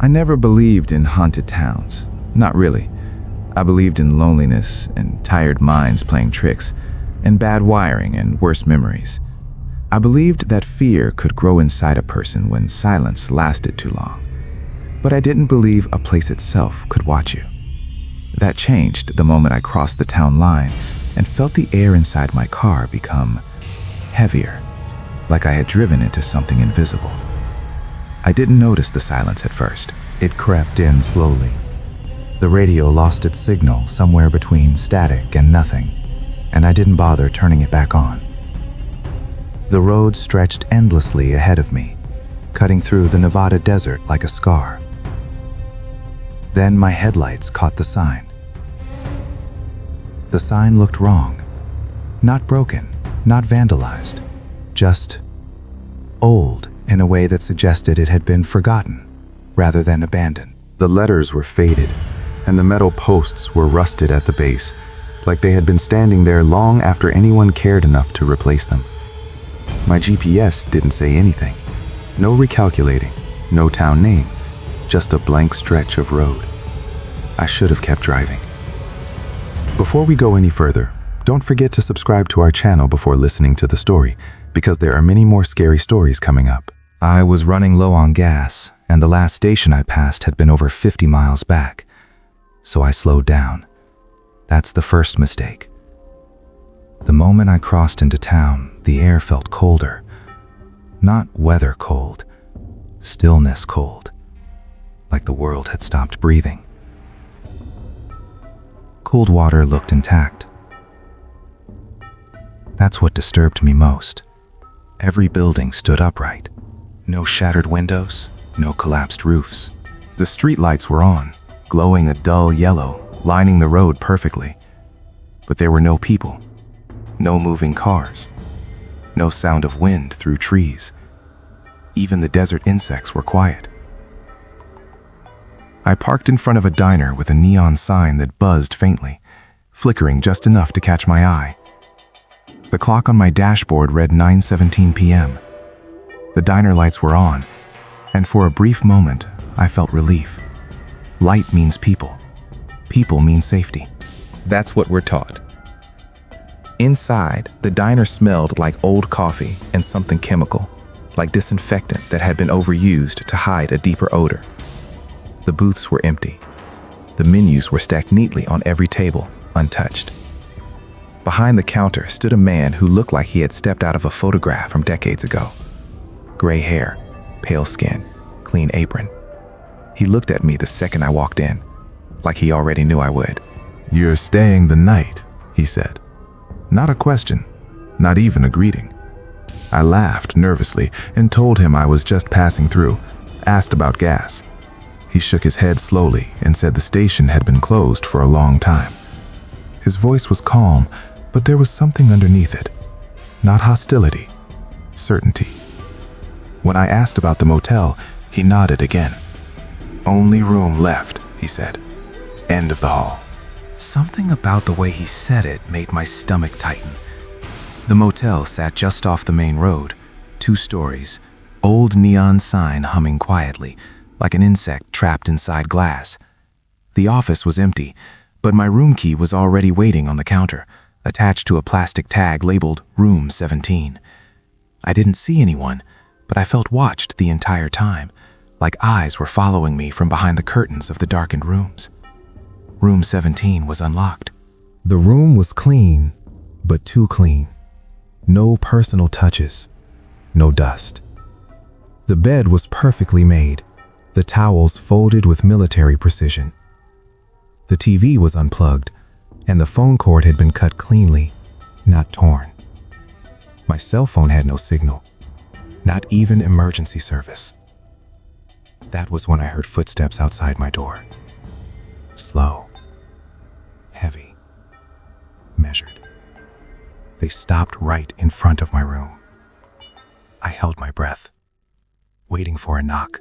I never believed in haunted towns. Not really. I believed in loneliness and tired minds playing tricks, and bad wiring and worse memories. I believed that fear could grow inside a person when silence lasted too long. But I didn't believe a place itself could watch you. That changed the moment I crossed the town line and felt the air inside my car become heavier, like I had driven into something invisible. I didn't notice the silence at first. It crept in slowly. The radio lost its signal somewhere between static and nothing, and I didn't bother turning it back on. The road stretched endlessly ahead of me, cutting through the Nevada desert like a scar. Then my headlights caught the sign. The sign looked wrong. Not broken, not vandalized, just old in a way that suggested it had been forgotten rather than abandoned. The letters were faded, and the metal posts were rusted at the base, like they had been standing there long after anyone cared enough to replace them. My GPS didn't say anything. No recalculating, no town name, just a blank stretch of road. I should have kept driving. Before we go any further, don't forget to subscribe to our channel before listening to the story, because there are many more scary stories coming up. I was running low on gas, and the last station I passed had been over 50 miles back, so I slowed down. That's the first mistake. The moment I crossed into town, the air felt colder. Not weather cold, stillness cold, like the world had stopped breathing. Coldwater looked intact. That's what disturbed me most. Every building stood upright. No shattered windows, no collapsed roofs. The streetlights were on, glowing a dull yellow, lining the road perfectly. But there were no people, no moving cars, no sound of wind through trees. Even the desert insects were quiet. I parked in front of a diner with a neon sign that buzzed faintly, flickering just enough to catch my eye. The clock on my dashboard read 9:17 p.m. The diner lights were on, and for a brief moment, I felt relief. Light means people. People mean safety. That's what we're taught. Inside, the diner smelled like old coffee and something chemical, like disinfectant that had been overused to hide a deeper odor. The booths were empty. The menus were stacked neatly on every table, untouched. Behind the counter stood a man who looked like he had stepped out of a photograph from decades ago. Gray hair, pale skin, clean apron. He looked at me the second I walked in, like he already knew I would. "You're staying the night," he said. Not a question, not even a greeting. I laughed nervously and told him I was just passing through, asked about gas. He shook his head slowly and said the station had been closed for a long time. His voice was calm, but there was something underneath it. Not hostility, certainty. When I asked about the motel, he nodded again. "Only room left," he said. "End of the hall." Something about the way he said it made my stomach tighten. The motel sat just off the main road, 2 stories, old neon sign humming quietly, like an insect trapped inside glass. The office was empty, but my room key was already waiting on the counter, attached to a plastic tag labeled Room 17. I didn't see anyone, but I felt watched the entire time, like eyes were following me from behind the curtains of the darkened rooms. Room 17 was unlocked. The room was clean, but too clean. No personal touches, no dust. The bed was perfectly made, the towels folded with military precision. The TV was unplugged, and the phone cord had been cut cleanly, not torn. My cell phone had no signal, not even emergency service. That was when I heard footsteps outside my door. Slow, heavy, measured. They stopped right in front of my room. I held my breath, waiting for a knock.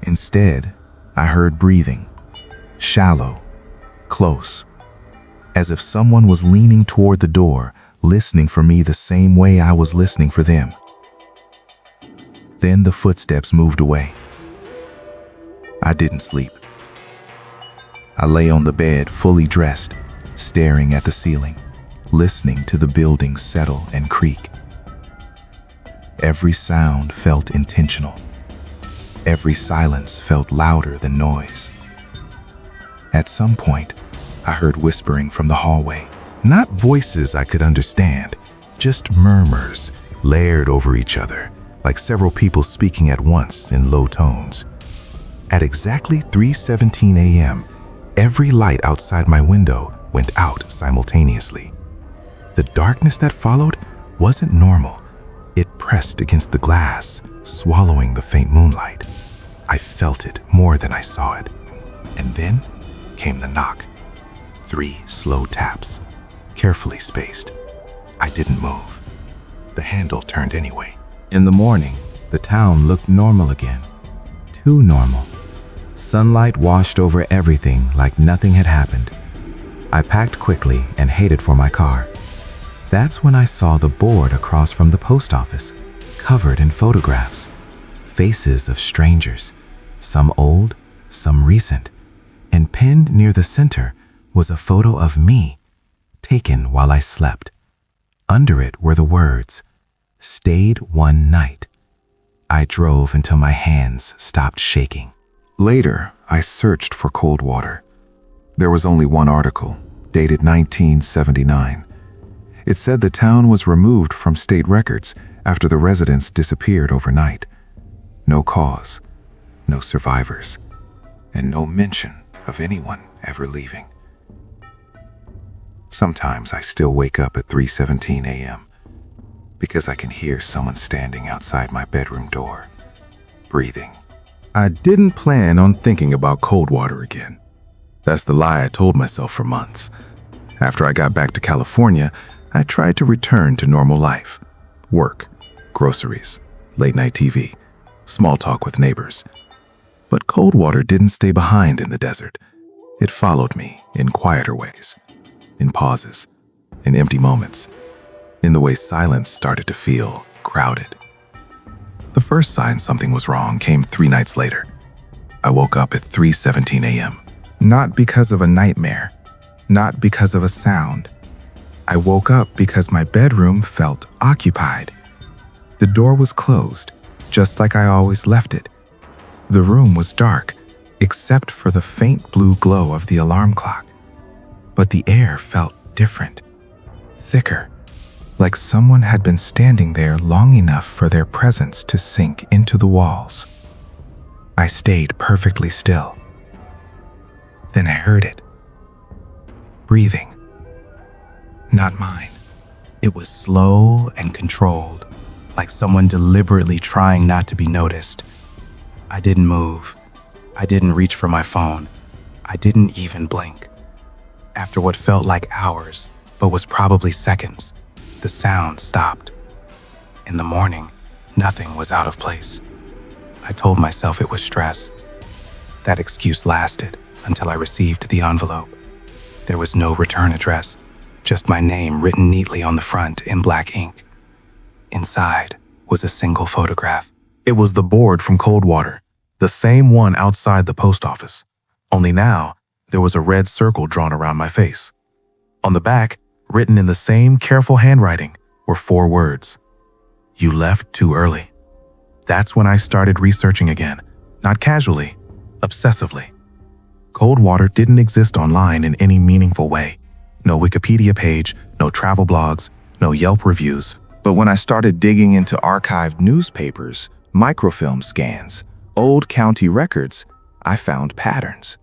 Instead, I heard breathing, shallow, close, as if someone was leaning toward the door, listening for me the same way I was listening for them. Then the footsteps moved away. I didn't sleep. I lay on the bed, fully dressed, staring at the ceiling, listening to the building settle and creak. Every sound felt intentional. Every silence felt louder than noise. At some point, I heard whispering from the hallway. Not voices I could understand, just murmurs layered over each other, like several people speaking at once in low tones. At exactly 3:17 a.m., every light outside my window went out simultaneously. The darkness that followed wasn't normal. It pressed against the glass, swallowing the faint moonlight. I felt it more than I saw it. And then came the knock. 3 slow taps, carefully spaced. I didn't move. The handle turned anyway. In the morning, the town looked normal again. Too normal. Sunlight washed over everything like nothing had happened. I packed quickly and headed for my car. That's when I saw the board across from the post office, covered in photographs. Faces of strangers, some old, some recent. And pinned near the center was a photo of me, taken while I slept. Under it were the words, "Stayed one night." I drove until my hands stopped shaking. Later, I searched for Coldwater. There was only one article, dated 1979. It said the town was removed from state records after the residents disappeared overnight. No cause, no survivors, and no mention of anyone ever leaving. Sometimes I still wake up at 3:17 a.m. because I can hear someone standing outside my bedroom door, breathing. I didn't plan on thinking about Coldwater again. That's the lie I told myself for months. After I got back to California, I tried to return to normal life. Work, groceries, late-night TV, small talk with neighbors. But Coldwater didn't stay behind in the desert. It followed me in quieter ways, in pauses, in empty moments, in the way silence started to feel crowded. The first sign something was wrong came 3 nights later. I woke up at 3:17 a.m. Not because of a nightmare, not because of a sound. I woke up because my bedroom felt occupied. The door was closed, just like I always left it. The room was dark, except for the faint blue glow of the alarm clock. But the air felt different, thicker, like someone had been standing there long enough for their presence to sink into the walls. I stayed perfectly still. Then I heard it. Breathing. Not mine. It was slow and controlled, like someone deliberately trying not to be noticed. I didn't move. I didn't reach for my phone. I didn't even blink. After what felt like hours, but was probably seconds, the sound stopped. In the morning, nothing was out of place. I told myself it was stress. That excuse lasted until I received the envelope. There was no return address, just my name written neatly on the front in black ink. Inside was a single photograph. It was the board from Coldwater, the same one outside the post office. Only now, there was a red circle drawn around my face. On the back, written in the same careful handwriting, were 4 words. "You left too early." That's when I started researching again, not casually, obsessively. Coldwater didn't exist online in any meaningful way. No Wikipedia page, no travel blogs, no Yelp reviews. But when I started digging into archived newspapers, microfilm scans, old county records, I found patterns.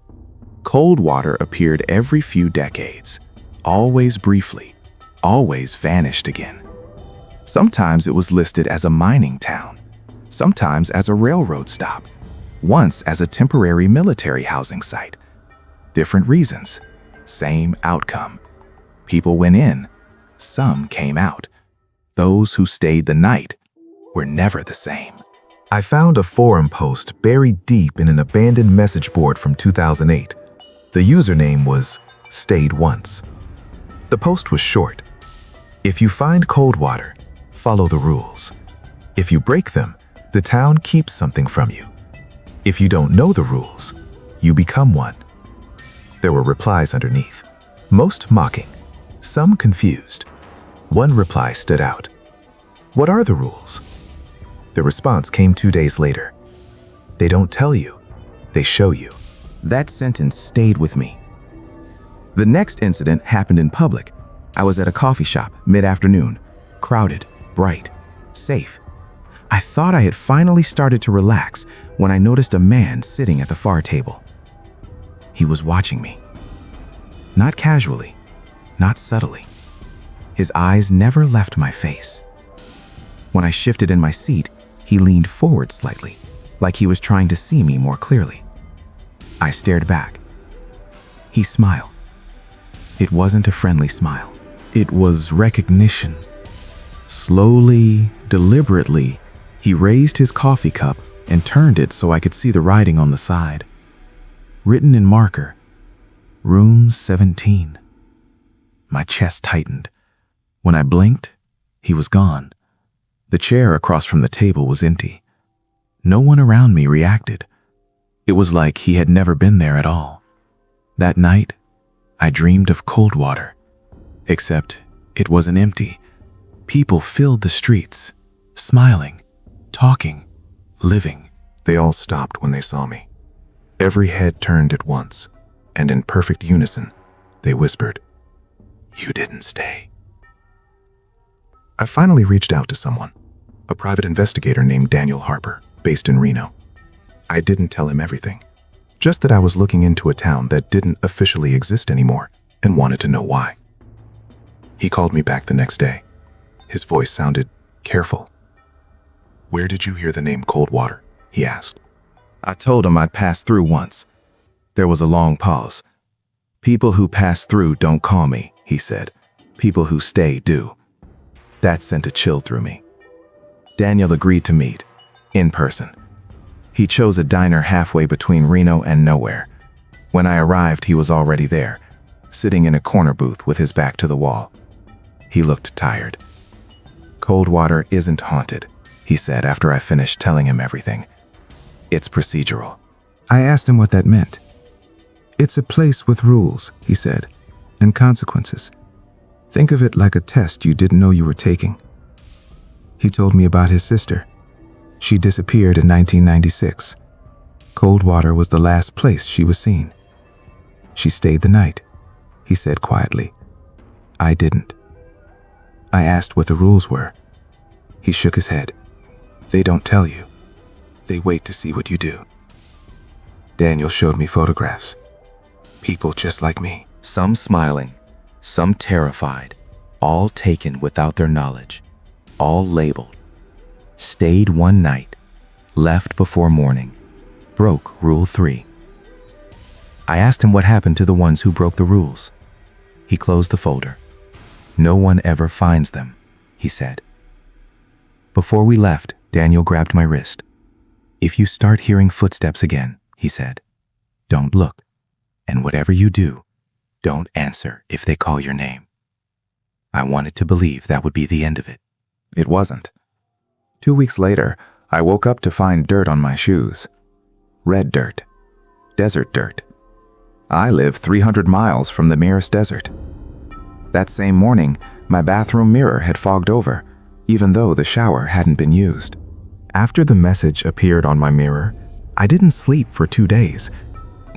Coldwater appeared every few decades, always briefly, always vanished again. Sometimes it was listed as a mining town, sometimes as a railroad stop, once as a temporary military housing site. Different reasons, same outcome. People went in, some came out. Those who stayed the night were never the same. I found a forum post buried deep in an abandoned message board from 2008. The username was Stayed Once. The post was short. If you find Coldwater, follow the rules. If you break them, the town keeps something from you. If you don't know the rules, you become one. There were replies underneath, most mocking, some confused. One reply stood out. What are the rules? The response came 2 days later. They don't tell you, they show you. That sentence stayed with me. The next incident happened in public. I was at a coffee shop mid-afternoon, crowded, bright, safe. I thought I had finally started to relax when I noticed a man sitting at the far table. He was watching me. Not casually, not subtly. His eyes never left my face. When I shifted in my seat, he leaned forward slightly, like he was trying to see me more clearly. I stared back. He smiled. It wasn't a friendly smile. It was recognition. Slowly, deliberately, he raised his coffee cup and turned it so I could see the writing on the side. Written in marker, Room 17. My chest tightened. When I blinked, he was gone. The chair across from the table was empty. No one around me reacted. It was like he had never been there at all. That night, I dreamed of Coldwater, except it wasn't empty. People filled the streets, smiling, talking, living. They all stopped when they saw me. Every head turned at once, and in perfect unison, they whispered, "You didn't stay." I finally reached out to someone, a private investigator named Daniel Harper, based in Reno. I didn't tell him everything, just that I was looking into a town that didn't officially exist anymore and wanted to know why. He called me back the next day. His voice sounded careful. "Where did you hear the name Coldwater?" he asked. I told him I'd passed through once. There was a long pause. "People who pass through don't call me," he said. "People who stay do." That sent a chill through me. Daniel agreed to meet, in person. He chose a diner halfway between Reno and nowhere. When I arrived, he was already there, sitting in a corner booth with his back to the wall. He looked tired. "Coldwater isn't haunted," he said after I finished telling him everything. "It's procedural." I asked him what that meant. "It's a place with rules," he said, "and consequences. Think of it like a test you didn't know you were taking." He told me about his sister. She disappeared in 1996. Coldwater was the last place she was seen. "She stayed the night," he said quietly. I didn't. I asked what the rules were. He shook his head. "They don't tell you. They wait to see what you do." Daniel showed me photographs. People just like me. Some smiling, some terrified, all taken without their knowledge, all labeled. Stayed one night, left before morning, broke Rule 3. I asked him what happened to the ones who broke the rules. He closed the folder. "No one ever finds them," he said. Before we left, Daniel grabbed my wrist. "If you start hearing footsteps again," he said, "don't look. And whatever you do, don't answer if they call your name." I wanted to believe that would be the end of it. It wasn't. 2 weeks later, I woke up to find dirt on my shoes. Red dirt. Desert dirt. I live 300 miles from the nearest desert. That same morning, my bathroom mirror had fogged over, even though the shower hadn't been used. After the message appeared on my mirror, I didn't sleep for 2 days.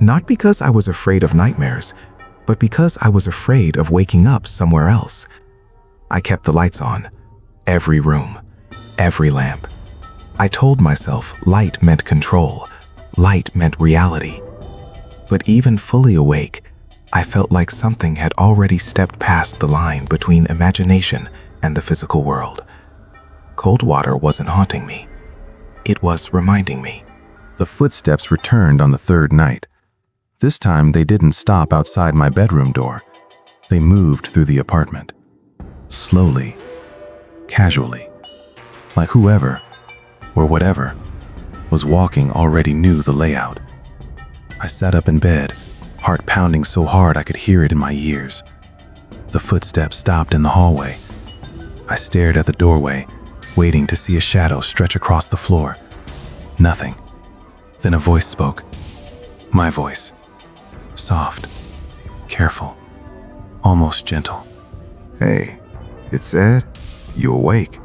Not because I was afraid of nightmares, but because I was afraid of waking up somewhere else. I kept the lights on. Every room. Every lamp. I told myself light meant control. Light meant reality. But even fully awake, I felt like something had already stepped past the line between imagination and the physical world. Coldwater wasn't haunting me. It was reminding me. The footsteps returned on the third night. This time they didn't stop outside my bedroom door. They moved through the apartment. Slowly, casually, like whoever or whatever was walking already knew the layout. I sat up in bed, heart pounding so hard I could hear it in my ears. The footsteps stopped in the hallway. I stared at the doorway, waiting to see a shadow stretch across the floor. Nothing. Then a voice spoke. My voice. Soft, careful, almost gentle. "Hey," it said, "you awake?"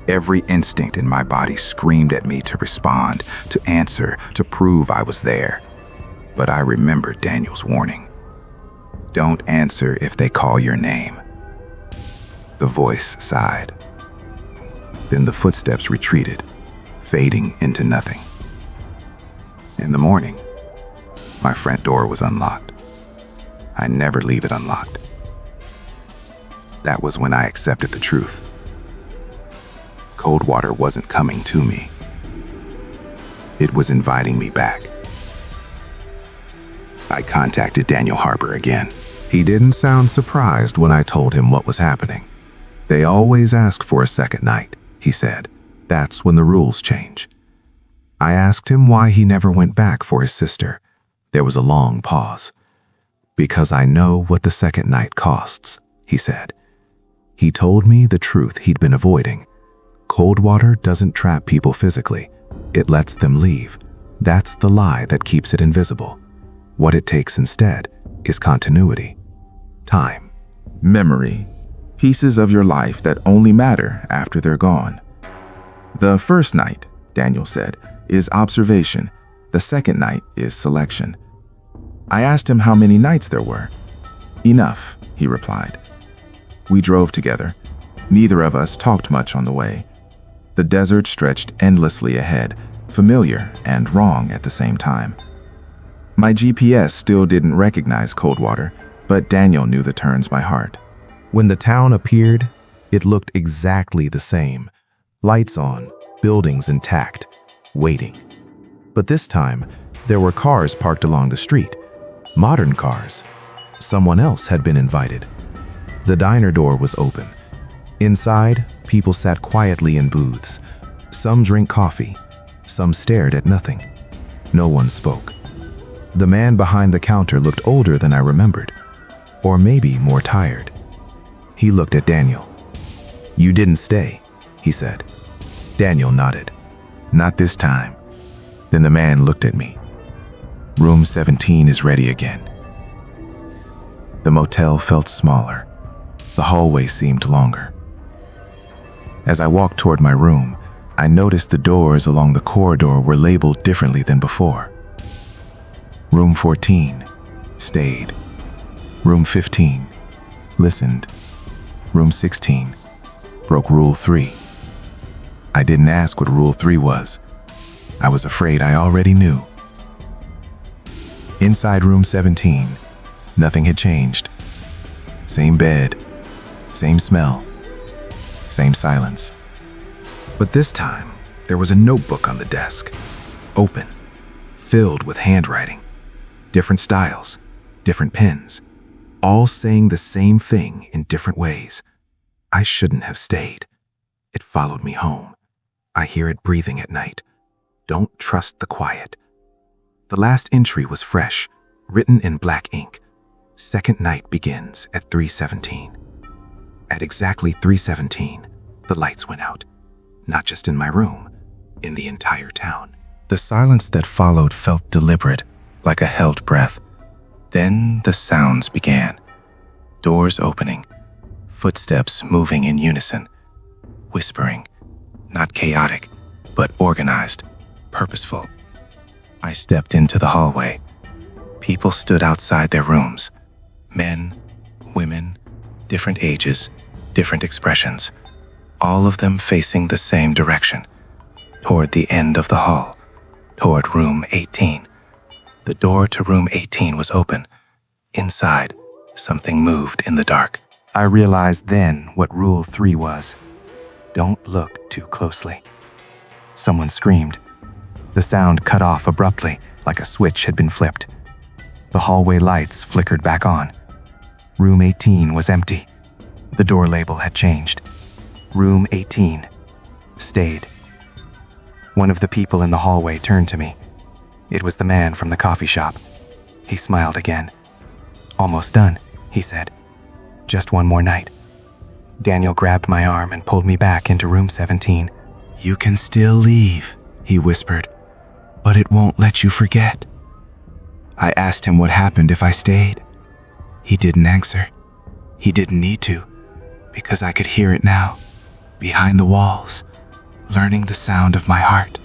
Every instinct in my body screamed at me to respond, to answer, to prove I was there. But I remembered Daniel's warning. Don't answer if they call your name. The voice sighed. Then the footsteps retreated, fading into nothing. In the morning, my front door was unlocked. I never leave it unlocked. That was when I accepted the truth. Coldwater wasn't coming to me. It was inviting me back. I contacted Daniel Harper again. He didn't sound surprised when I told him what was happening. "They always ask for a second night," he said. "That's when the rules change." I asked him why he never went back for his sister. There was a long pause. "Because I know what the second night costs," he said. He told me the truth he'd been avoiding. Coldwater doesn't trap people physically. It lets them leave. That's the lie that keeps it invisible. What it takes instead is continuity. Time. Memory. Pieces of your life that only matter after they're gone. "The first night," Daniel said, "is observation. The second night is selection." I asked him how many nights there were. "Enough," he replied. We drove together. Neither of us talked much on the way. The desert stretched endlessly ahead, familiar and wrong at the same time. My GPS still didn't recognize Coldwater, but Daniel knew the turns by heart. When the town appeared, it looked exactly the same. Lights on, buildings intact, waiting. But this time, there were cars parked along the street. Modern cars. Someone else had been invited. The diner door was open. Inside, people sat quietly in booths. Some drank coffee. Some stared at nothing. No one spoke. The man behind the counter looked older than I remembered, or maybe more tired. He looked at Daniel. "You didn't stay," he said. Daniel nodded. "Not this time." Then the man looked at me. "Room 17 is ready again." The motel felt smaller. The hallway seemed longer. As I walked toward my room, I noticed the doors along the corridor were labeled differently than before. Room 14, stayed. Room 15, listened. Room 16, broke Rule 3. I didn't ask what Rule 3 was. I was afraid I already knew. Inside Room 17, nothing had changed. Same bed, same smell, same silence. But this time, there was a notebook on the desk, open, filled with handwriting, different styles, different pens, all saying the same thing in different ways. I shouldn't have stayed. It followed me home. I hear it breathing at night. Don't trust the quiet. The last entry was fresh, written in black ink. Second night begins at 3:17. At exactly 3:17, the lights went out. Not just in my room, in the entire town. The silence that followed felt deliberate, like a held breath. Then the sounds began. Doors opening, footsteps moving in unison, whispering, not chaotic, but organized, purposeful. I stepped into the hallway. People stood outside their rooms. Men, women, different ages, different expressions, all of them facing the same direction, toward the end of the hall, toward room 18. The door to room 18 was open. Inside, something moved in the dark. I realized then what Rule 3 was. Don't look too closely. Someone screamed. The sound cut off abruptly, like a switch had been flipped. The hallway lights flickered back on. Room 18 was empty. The door label had changed. Room 18 stayed. One of the people in the hallway turned to me. It was the man from the coffee shop. He smiled again. "Almost done," he said. "Just one more night." Daniel grabbed my arm and pulled me back into room 17. "You can still leave," he whispered, "but it won't let you forget." I asked him what happened if I stayed. He didn't answer. He didn't need to, because I could hear it now, behind the walls, learning the sound of my heart.